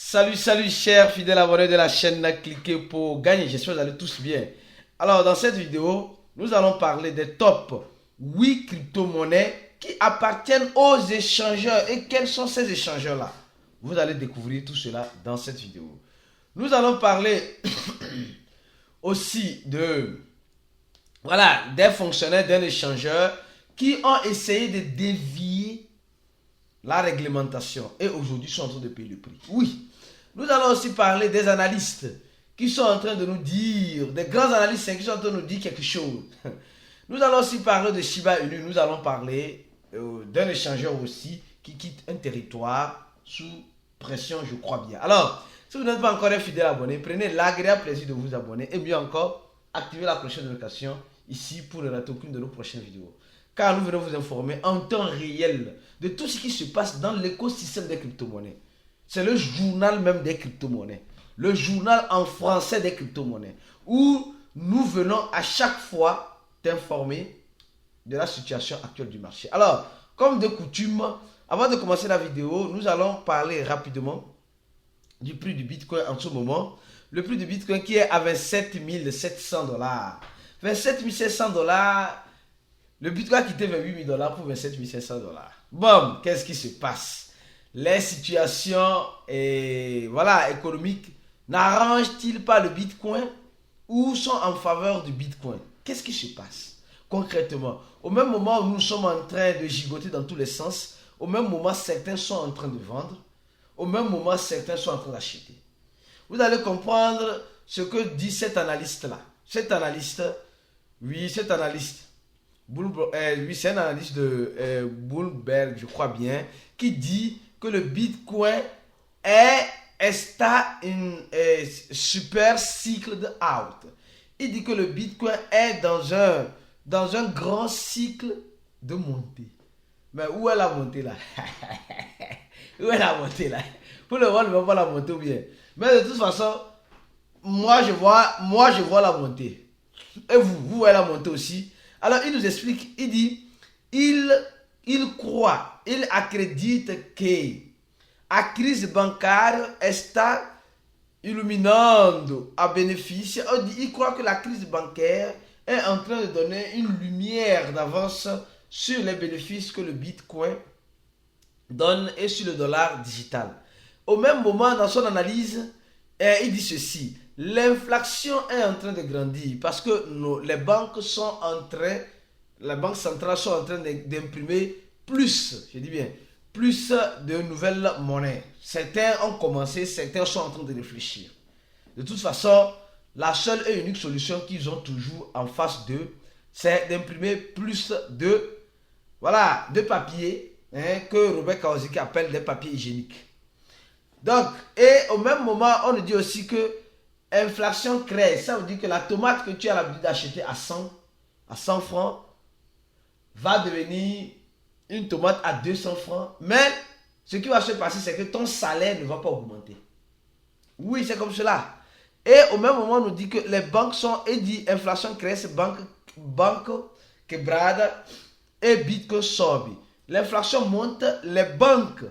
Salut chers fidèles abonnés de la chaîne, cliquez pour gagner, j'espère que vous allez tous bien. Alors dans cette vidéo, nous allons parler des top 8 crypto-monnaies qui appartiennent aux échangeurs. Et quels sont ces échangeurs-là? Vous allez découvrir tout cela dans cette vidéo. Nous allons parler aussi des fonctionnaires d'un échangeur qui ont essayé de dévier la réglementation et aujourd'hui sont en train de payer le prix. Oui, nous allons aussi parler des analystes qui sont en train de nous dire, des grands analystes qui sont en train de nous dire quelque chose. Nous allons aussi parler de Shiba Inu, nous allons parler d'un échangeur aussi qui quitte un territoire sous pression, je crois bien. Alors, si vous n'êtes pas encore un fidèle abonné, prenez l'agréable plaisir de vous abonner et mieux encore, activez la cloche de notification ici pour ne rater aucune de nos prochaines vidéos. Car nous venons vous informer en temps réel de tout ce qui se passe dans l'écosystème des crypto-monnaies. C'est le journal même des crypto-monnaies. Le journal en français des crypto-monnaies. Où nous venons à chaque fois t'informer de la situation actuelle du marché. Alors, comme de coutume, avant de commencer la vidéo, nous allons parler rapidement du prix du Bitcoin en ce moment. Le prix du Bitcoin qui est à 27 700 $. 27 700 $. Le Bitcoin a quitté 28 000 $ pour 27 500 $. Bon, qu'est-ce qui se passe? Les situations économiques n'arrangent-ils pas le Bitcoin ou sont en faveur du Bitcoin? Qu'est-ce qui se passe concrètement? Au même moment où nous sommes en train de gigoter dans tous les sens, au même moment certains sont en train de vendre, au même moment certains sont en train d'acheter. Vous allez comprendre ce que dit cet analyste-là. Cet analyste, c'est un analyste de Bloomberg, je crois bien, qui dit que le Bitcoin est une super cycle de out. Il dit que le Bitcoin est dans un grand cycle de montée. Mais où est la montée là? Où est la montée là? Pour le moment, on ne va pas la montée ou bien. Mais de toute façon, moi je vois la montée. Et vous voyez la montée aussi. Alors il nous explique, il dit, il croit, il accrédite que a crise bancaire está iluminando a benefício. Il croit que la crise bancaire est en train de donner une lumière d'avance sur les bénéfices que le Bitcoin donne et sur le dollar digital. Au même moment, dans son analyse, il dit ceci: l'inflation est en train de grandir parce que les banques centrales sont en train d'imprimer plus, je dis bien, plus de nouvelles monnaies. Certains ont commencé, certains sont en train de réfléchir. De toute façon, la seule et unique solution qu'ils ont toujours en face d'eux, c'est d'imprimer plus de papier, que Robert Kawasaki appelle des papiers hygiéniques. Donc, et au même moment, on nous dit aussi que inflation crée. Ça veut dire que la tomate que tu as l'habitude d'acheter à 100 francs va devenir une tomate à 200 francs. Mais ce qui va se passer, c'est que ton salaire ne va pas augmenter. Oui, c'est comme cela. Et au même moment, on nous dit que les banques sont, et dit inflation crée, c'est banque quebrada et Bitcoin sobe. L'inflation monte, les banques,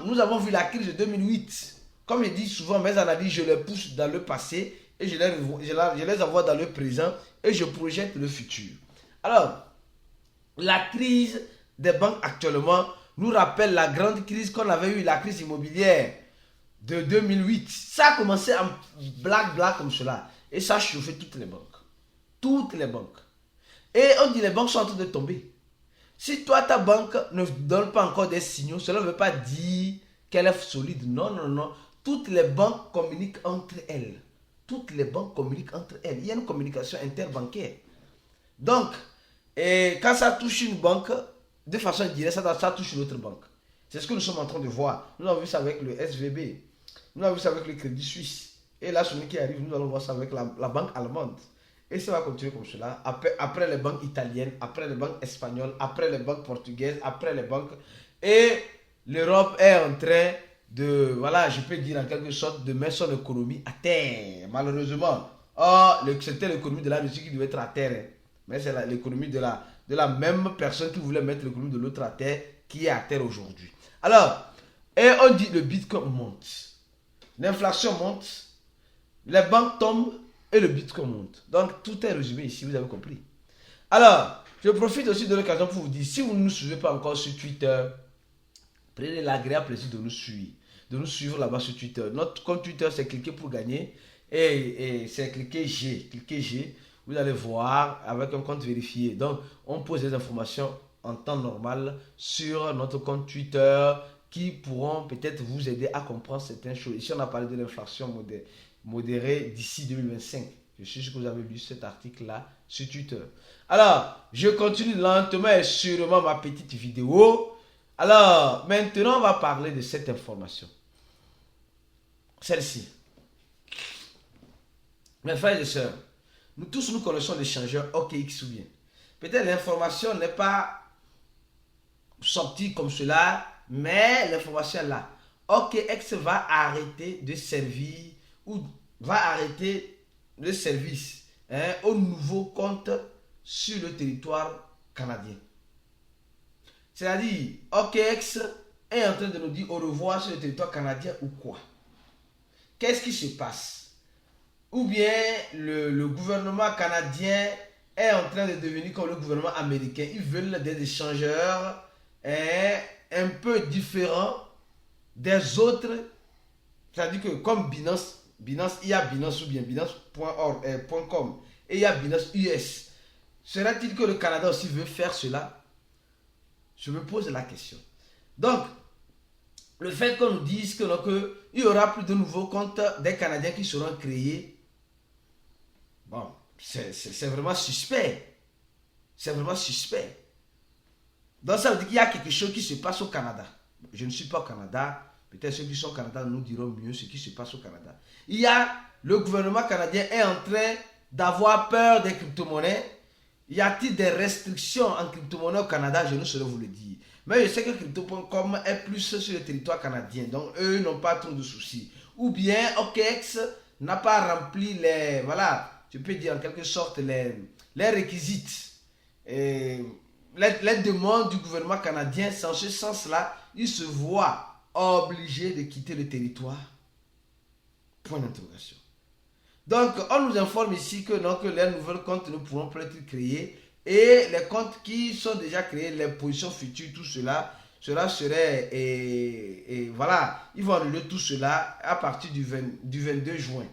nous avons vu la crise de 2008. Comme je dis souvent, mes analyses, je les pousse dans le passé et je les envoie dans le présent et je projette le futur. Alors, la crise des banques actuellement nous rappelle la grande crise qu'on avait eue, la crise immobilière de 2008. Ça a commencé en black comme cela et ça a chauffé toutes les banques. Toutes les banques. Et on dit les banques sont en train de tomber. Si toi, ta banque ne donne pas encore des signaux, cela ne veut pas dire qu'elle est solide. Non. Toutes les banques communiquent entre elles. Toutes les banques communiquent entre elles. Il y a une communication interbancaire. Donc, quand ça touche une banque, de façon directe, ça touche une autre banque. C'est ce que nous sommes en train de voir. Nous avons vu ça avec le SVB. Nous avons vu ça avec le Crédit Suisse. Et là, celui qui arrive, nous allons voir ça avec la banque allemande. Et ça va continuer comme cela. Après les banques italiennes, après les banques espagnoles, après les banques portugaises, après les banques. Et l'Europe est en train de, je peux dire en quelque sorte, de mettre son économie à terre. Malheureusement. C'était l'économie de la Russie qui devait être à terre. Mais c'est l'économie de la même personne qui voulait mettre l'économie de l'autre à terre qui est à terre aujourd'hui. Alors, Et on dit le Bitcoin monte. L'inflation monte, les banques tombent et le Bitcoin monte. Donc tout est résumé ici, vous avez compris. Alors, je profite aussi de l'occasion pour vous dire, si vous ne nous suivez pas encore sur Twitter, prenez l'agréable plaisir de nous suivre là-bas sur Twitter. Notre compte Twitter, c'est cliquer pour gagner et c'est cliquer G. Cliquez G, vous allez voir avec un compte vérifié. Donc, on pose des informations en temps normal sur notre compte Twitter qui pourront peut-être vous aider à comprendre certaines choses. Ici, on a parlé de l'inflation modérée d'ici 2025. Je suis sûr que vous avez lu cet article-là sur Twitter. Alors, je continue lentement et sûrement ma petite vidéo. Alors, maintenant, on va parler de cette information. Celle-ci. Mes frères et sœurs, nous tous nous connaissons l'échangeur OKX ou bien. Peut-être l'information n'est pas sortie comme cela, mais l'information est là. OKX va arrêter de servir ou va arrêter le service aux nouveaux comptes sur le territoire canadien. C'est-à-dire, OKX est en train de nous dire au revoir sur le territoire canadien ou quoi? Qu'est-ce qui se passe? Ou bien le gouvernement canadien est en train de devenir comme le gouvernement américain. Ils veulent des échangeurs un peu différents des autres. C'est-à-dire que comme Binance, il y a Binance ou bien Binance.com et il y a Binance US. Sera-t-il que le Canada aussi veut faire cela? Je me pose la question. Donc, le fait qu'on nous dise qu'il n'y aura plus de nouveaux comptes des Canadiens qui seront créés, bon, c'est vraiment suspect. C'est vraiment suspect. Donc, ça veut dire qu'il y a quelque chose qui se passe au Canada. Je ne suis pas au Canada. Peut-être ceux qui sont au Canada nous diront mieux ce qui se passe au Canada. Le gouvernement canadien est en train d'avoir peur des crypto-monnaies. Y a-t-il des restrictions en crypto-monnaie au Canada? Je ne saurais vous le dire. Mais je sais que crypto.com est plus sur le territoire canadien. Donc, eux n'ont pas trop de soucis. Ou bien, OKX n'a pas rempli les... Voilà, je peux dire en quelque sorte les réquisites. Et les demandes du gouvernement canadien. C'est en ce sens-là, ils se voient obligés de quitter le territoire. Point d'interrogation. Donc, on nous informe ici que les nouvelles comptes ne pourront plus être créés et les comptes qui sont déjà créés, les positions futures, tout cela serait voilà, ils vont annuler tout cela à partir du 22 juin.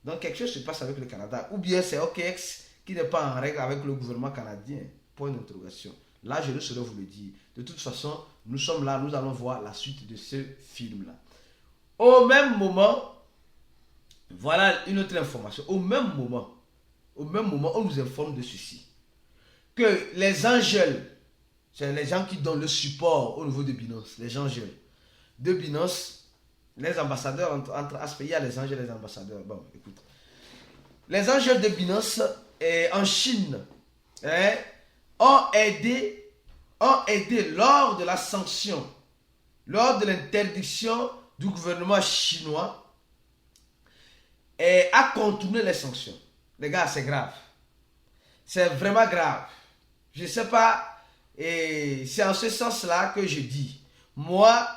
Donc, quelque chose se passe avec le Canada. Ou bien c'est OKX qui n'est pas en règle avec le gouvernement canadien. Point d'interrogation. Là, je ne saurais vous le dire. De toute façon, nous sommes là, nous allons voir la suite de ce film-là. Au même moment, voilà une autre information. Au même moment, on nous informe de ceci. Que les angels, c'est les gens qui donnent le support au niveau de Binance, les angels de Binance, les ambassadeurs entre aspects, il y a les angels et les ambassadeurs. Bon, écoute. Les angels de Binance en Chine ont aidé lors de la sanction, lors de l'interdiction du gouvernement chinois à contourner les sanctions. Les gars, c'est grave. C'est vraiment grave. Je ne sais pas, et c'est en ce sens-là que je dis. Moi,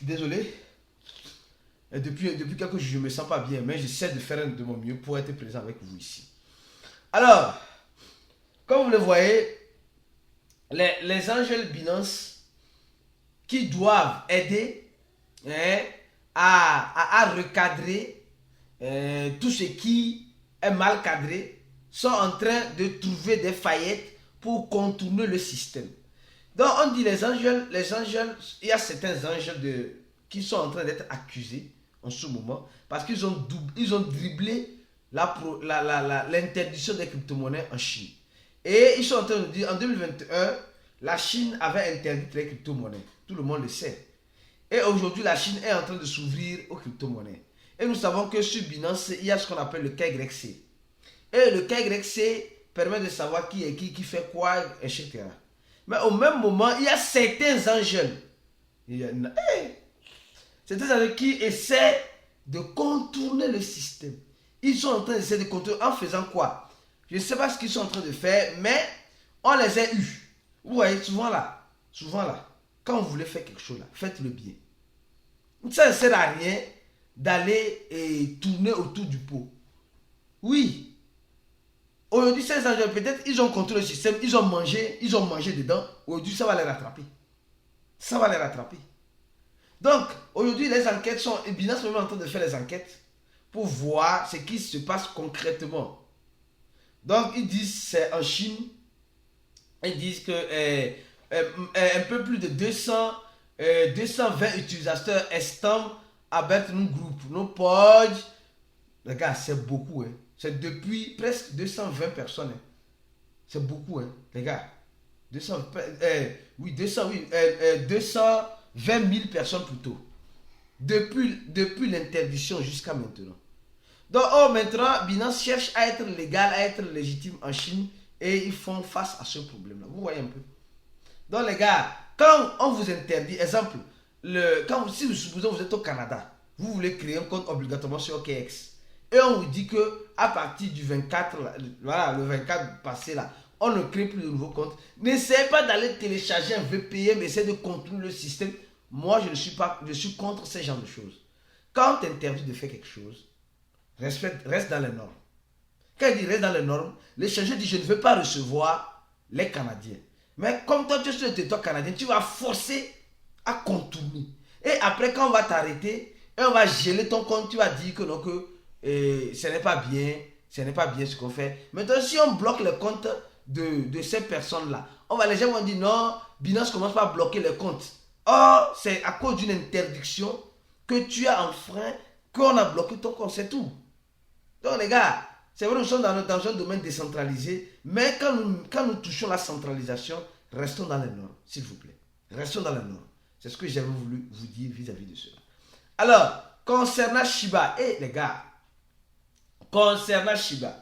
désolé, depuis quelques jours, je ne me sens pas bien, mais j'essaie de faire de mon mieux pour être présent avec vous ici. Alors, comme vous le voyez, les angels Binance qui doivent aider à recadrer tout ce qui est mal cadré sont en train de trouver des faillettes pour contourner le système. Donc on dit les angels, il y a certains angels qui sont en train d'être accusés en ce moment parce qu'ils ont dribblé l'interdiction des crypto-monnaies en Chine. Et ils sont en train de dire en 2021, la Chine avait interdit les crypto-monnaies. Tout le monde le sait. Et aujourd'hui, la Chine est en train de s'ouvrir aux crypto-monnaies. Et nous savons que sur Binance, il y a ce qu'on appelle le KYC. Et le KYC permet de savoir qui est qui fait quoi, etc. Mais au même moment, il y a certains angels. Certains angels qui essaient de contourner le système. Ils sont en train d'essayer de contourner en faisant quoi? Je ne sais pas ce qu'ils sont en train de faire, mais on les a eus. Vous voyez, souvent là. quand vous voulez faire quelque chose là, faites-le bien. Ça ne sert à rien d'aller et tourner autour du pot. Oui. Aujourd'hui, ces gens, peut-être, ils ont contrôlé le système, ils ont mangé dedans. Aujourd'hui, ça va les rattraper. Ça va les rattraper. Donc, aujourd'hui, les enquêtes sont... Binance est même en train de faire les enquêtes pour voir ce qui se passe concrètement. Donc, ils disent, c'est en Chine, ils disent que un peu plus de 220 utilisateurs estiment avec nos groupes, nos pages. Les gars, c'est beaucoup. Hein. C'est depuis presque 220 personnes. Hein. C'est beaucoup, hein, les gars. 220 000 personnes plutôt. Depuis l'interdiction jusqu'à maintenant. Donc, maintenant, Binance cherche à être légal, à être légitime en Chine et ils font face à ce problème-là. Vous voyez un peu. Donc, les gars, quand on vous interdit, exemple, si vous supposez que vous êtes au Canada, vous voulez créer un compte obligatoirement sur OKX et on vous dit que à partir du 24, voilà, le 24 passé là, on ne crée plus de nouveaux comptes. N'essayez pas d'aller télécharger un VPN, essayez de contrôler le système. Moi, je suis contre ce genre de choses. Quand on t'interdit de faire quelque chose, reste dans les normes. Quand il dit reste dans les normes, l'échangeur dit je ne veux pas recevoir les Canadiens. Mais comme toi, tu es sur le territoire canadien, tu vas forcer à contourner. Et après, quand on va t'arrêter, et on va geler ton compte, tu vas dire que non, que ce n'est pas bien, ce qu'on fait. Maintenant, si on bloque le compte de ces personnes-là, les gens vont dire non, Binance commence pas à bloquer les comptes. Or, c'est à cause d'une interdiction que tu as enfreint qu'on a bloqué ton compte, c'est tout. Donc les gars, c'est vrai, nous sommes dans un domaine décentralisé, mais quand nous touchons la centralisation, restons dans les normes, s'il vous plaît. Restons dans les normes. C'est ce que j'avais voulu vous dire vis-à-vis de cela. Alors, concernant Shiba, les gars, concernant Shiba,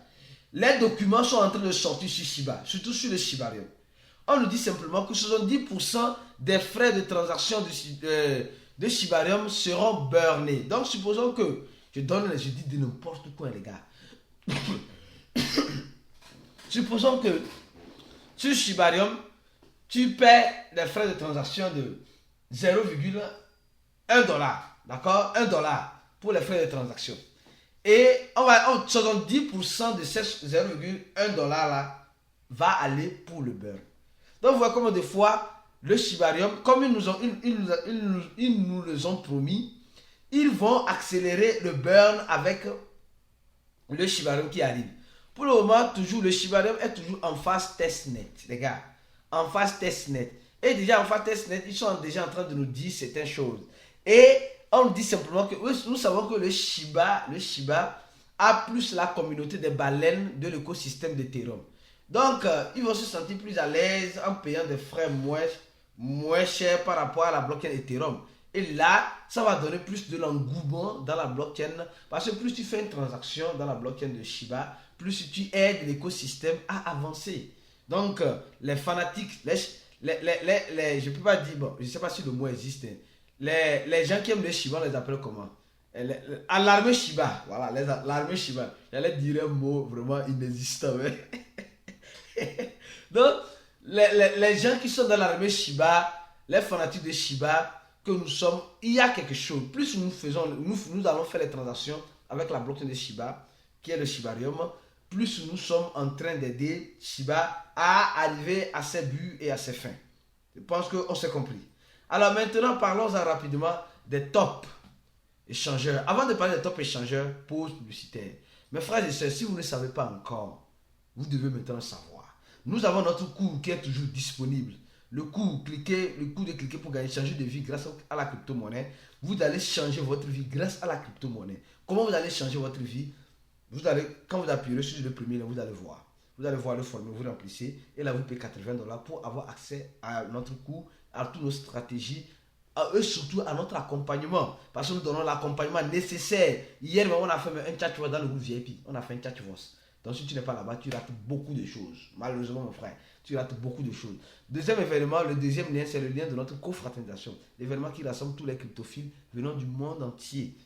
les documents sont en train de sortir sur Shiba, surtout sur le Shibarium. On nous dit simplement que 70% des frais de transaction de Shibarium seront burnés. Donc, supposons que je dis de n'importe quoi, les gars. Supposons que sur Shibarium, tu paies les frais de transaction de 0,1 dollar. D'accord? 1 dollar pour les frais de transaction. Et 70% de ces 0,1 dollar là va aller pour le burn. Donc, vous voyez comment des fois, le Shibarium, comme ils nous le ont promis, ils vont accélérer le burn avec le Shibarium qui arrive. Pour le moment, toujours, le Shibarium est toujours en phase testnet, les gars. En phase testnet. Et déjà en phase testnet, ils sont déjà en train de nous dire certaines choses. Et on dit simplement que nous savons que le Shiba a plus la communauté des baleines de l'écosystème d'Ethereum. Donc, ils vont se sentir plus à l'aise en payant des frais moins chers par rapport à la blockchain Ethereum. Et là, ça va donner plus de l'engouement dans la blockchain. Parce que plus tu fais une transaction dans la blockchain de Shiba, plus tu aides l'écosystème à avancer. Donc, les fanatiques, je ne peux pas dire, bon, je ne sais pas si le mot existe. Les gens qui aiment le Shiba, on les appelle comment? À l'armée Shiba. Voilà, l'armée Shiba. J'allais dire un mot vraiment inexistant. Donc, les gens qui sont dans l'armée Shiba, les fanatiques de Shiba, que nous sommes, il y a quelque chose. Plus nous allons faire les transactions avec la blockchain de Shiba, qui est le Shibarium, plus nous sommes en train d'aider Shiba à arriver à ses buts et à ses fins. Je pense qu'on s'est compris. Alors maintenant, parlons-en rapidement des top échangeurs. Avant de parler des top échangeurs, pause publicitaire. Mes frères et sœurs, si vous ne savez pas encore, vous devez maintenant savoir. Nous avons notre cours qui est toujours disponible. Le cours de cliquer pour gagner, changer de vie grâce à la crypto-monnaie. Vous allez changer votre vie grâce à la crypto-monnaie. Comment vous allez changer votre vie? Quand vous appuyez sur le premier, vous allez voir. Vous allez voir le formulaire, vous remplissez et là vous payez $80 pour avoir accès à notre cours, à toutes nos stratégies, et surtout à notre accompagnement. Parce que nous donnons l'accompagnement nécessaire. Hier, on a fait un chat dans le groupe VIP. On a fait un chat. Donc si tu n'es pas là-bas, tu rates beaucoup de choses. Malheureusement, mon frère, tu rates beaucoup de choses. Deuxième événement, le deuxième lien, c'est le lien de notre cofraternisation. L'événement qui rassemble tous les cryptophiles venant du monde entier.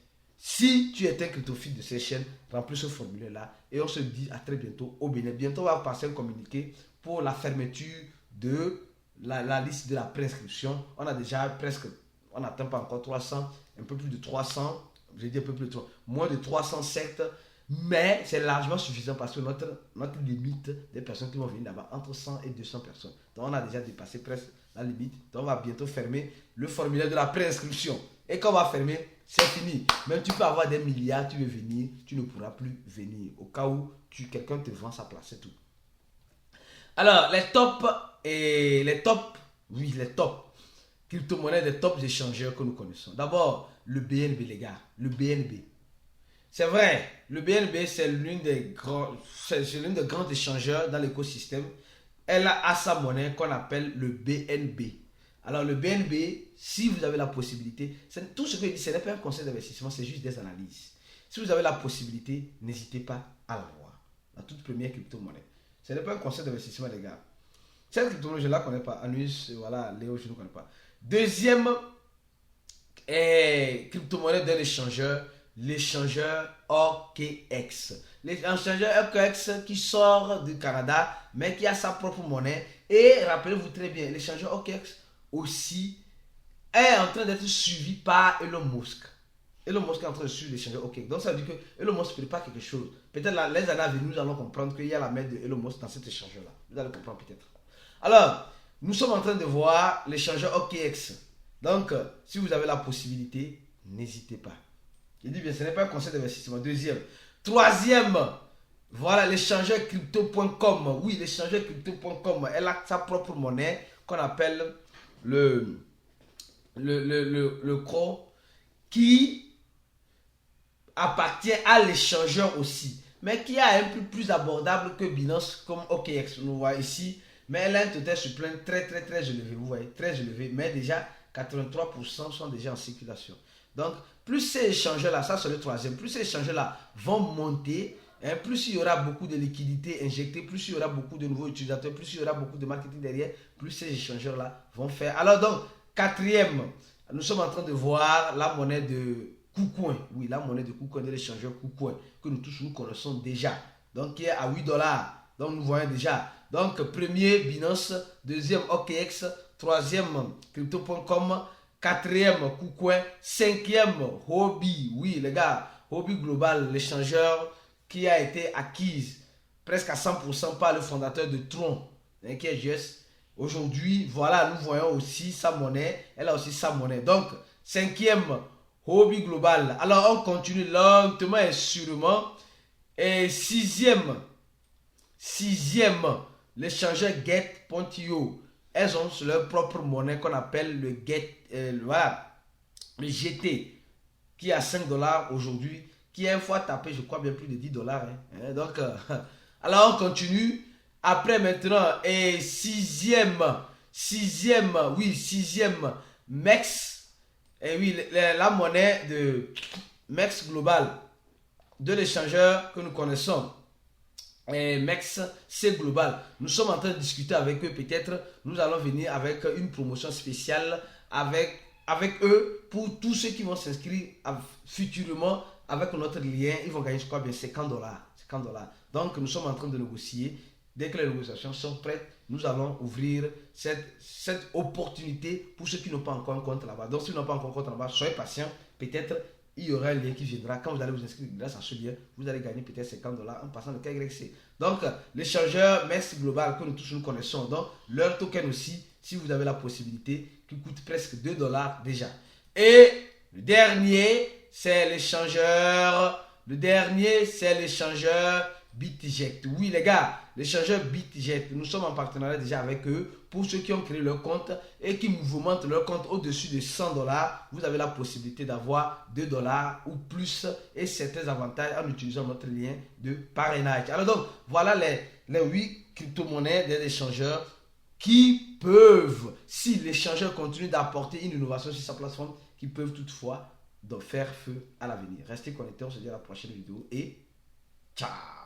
Si tu es un cryptophile de ces chaînes, remplis ce formulaire-là et on se dit à très bientôt au Bénin. Bientôt, on va passer un communiqué pour la fermeture de la liste de la préinscription. On a déjà presque, on n'atteint pas encore 300, un peu plus de 300, je dis un peu plus de 300, moins de 300 sectes, mais c'est largement suffisant parce que notre limite des personnes qui vont venir là-bas, entre 100 et 200 personnes. Donc on a déjà dépassé presque la limite. Donc on va bientôt fermer le formulaire de la préinscription. Et quand on va fermer, c'est fini. Même tu peux avoir des milliards, tu veux venir, tu ne pourras plus venir. Au cas où quelqu'un te vend sa place, c'est tout. Alors, les tops crypto-monnaies, des tops échangeurs que nous connaissons. D'abord, le BNB, les gars. Le BNB. C'est vrai, le BNB, c'est l'une des grands échangeurs dans l'écosystème. Elle a sa monnaie qu'on appelle le BNB. Alors, le BNB, si vous avez la possibilité, tout ce que je dis, ce n'est pas un conseil d'investissement, c'est juste des analyses. Si vous avez la possibilité, n'hésitez pas à la voir. La toute première crypto-monnaie. Ce n'est pas un conseil d'investissement, les gars. Cette crypto-monnaie, je ne la connais pas. Anus, voilà, Léo, je ne connais pas. Deuxième crypto-monnaie d'un échangeur, l'échangeur OKX. L'échangeur OKX qui sort du Canada, mais qui a sa propre monnaie. Et rappelez-vous très bien, l'échangeur OKX aussi est en train d'être suivi par Elon Musk. Elon Musk est en train de suivre l'échangeur OKX. Donc ça veut dire que Elon Musk prépare quelque chose. Peut-être les années à venir, nous allons comprendre qu'il y a la main de Elon Musk dans cet échangeur-là. Vous allez comprendre peut-être. Alors, nous sommes en train de voir l'échangeur OKX. Donc, si vous avez la possibilité, n'hésitez pas. Je dis bien, ce n'est pas un conseil d'investissement. Deuxième. Troisième, voilà l'échangeur crypto.com. Oui, l'échangeur crypto.com, elle a sa propre monnaie qu'on appelle le CRO qui appartient à l'échangeur aussi, mais qui est un peu plus abordable que Binance comme OKX. Nous voyons ici, mais elle a un total suppléant très élevé. Vous voyez, très élevé, mais déjà 83% sont déjà en circulation. Donc, plus ces échangeurs-là, ça c'est le troisième, plus ces échangeurs-là vont monter, hein, plus il y aura beaucoup de liquidités injectées, plus il y aura beaucoup de nouveaux utilisateurs, plus il y aura beaucoup de marketing derrière, plus ces échangeurs-là vont faire. Alors donc, quatrième, nous sommes en train de voir la monnaie de KuCoin. Oui, la monnaie de KuCoin, de l'échangeur KuCoin, que nous tous nous connaissons déjà. Donc, qui est à 8 $. Donc, nous voyons déjà. Donc, premier, Binance. Deuxième, OKX. Troisième, Crypto.com. Quatrième, KuCoin. Cinquième, Huobi. Oui, les gars, Huobi Global, l'échangeur qui a été acquise presque à 100% par le fondateur de Tron, qui est JS. Aujourd'hui, voilà, nous voyons aussi sa monnaie. Elle a aussi sa monnaie. Donc, cinquième, Huobi Global. Alors, on continue lentement et sûrement. Et sixième, l'échangeur Get.io. Elles ont leur propre monnaie qu'on appelle le GT, qui est à 5 $ aujourd'hui, qui est une fois tapé, je crois, bien plus de 10 $. Hein. Donc, alors on continue. Après maintenant, et sixième, MEX. Et oui, la monnaie de MEX Global, de l'échangeur que nous connaissons. Et MEX, c'est global. Nous sommes en train de discuter avec eux. Peut-être nous allons venir avec une promotion spéciale avec eux pour tous ceux qui vont s'inscrire futurement avec notre lien. Ils vont gagner, je crois bien, 50 $. Donc nous sommes en train de négocier. Dès que les négociations sont prêtes, nous allons ouvrir cette opportunité pour ceux qui n'ont pas encore un compte là-bas. Donc, si vous n'avez pas encore un compte là-bas, soyez patients. Peut-être il y aura un lien qui viendra. Quand vous allez vous inscrire grâce à ce lien, vous allez gagner peut-être 50 $ en passant le KYC. Donc, l'échangeur MEX Global que nous tous nous connaissons, donc leur token aussi, si vous avez la possibilité, qui coûte presque 2 $ déjà. Et le dernier, c'est l'échangeur. BitJet. Oui, les gars, l'échangeur BitJet, nous sommes en partenariat déjà avec eux. Pour ceux qui ont créé leur compte et qui mouvementent leur compte au-dessus de 100 $, vous avez la possibilité d'avoir 2 $ ou plus et certains avantages en utilisant notre lien de parrainage. Alors donc, voilà les 8 crypto-monnaies des échangeurs qui peuvent, si l'échangeur continue d'apporter une innovation sur sa plateforme, qui peuvent toutefois faire feu à l'avenir. Restez connectés, on se dit à la prochaine vidéo et ciao!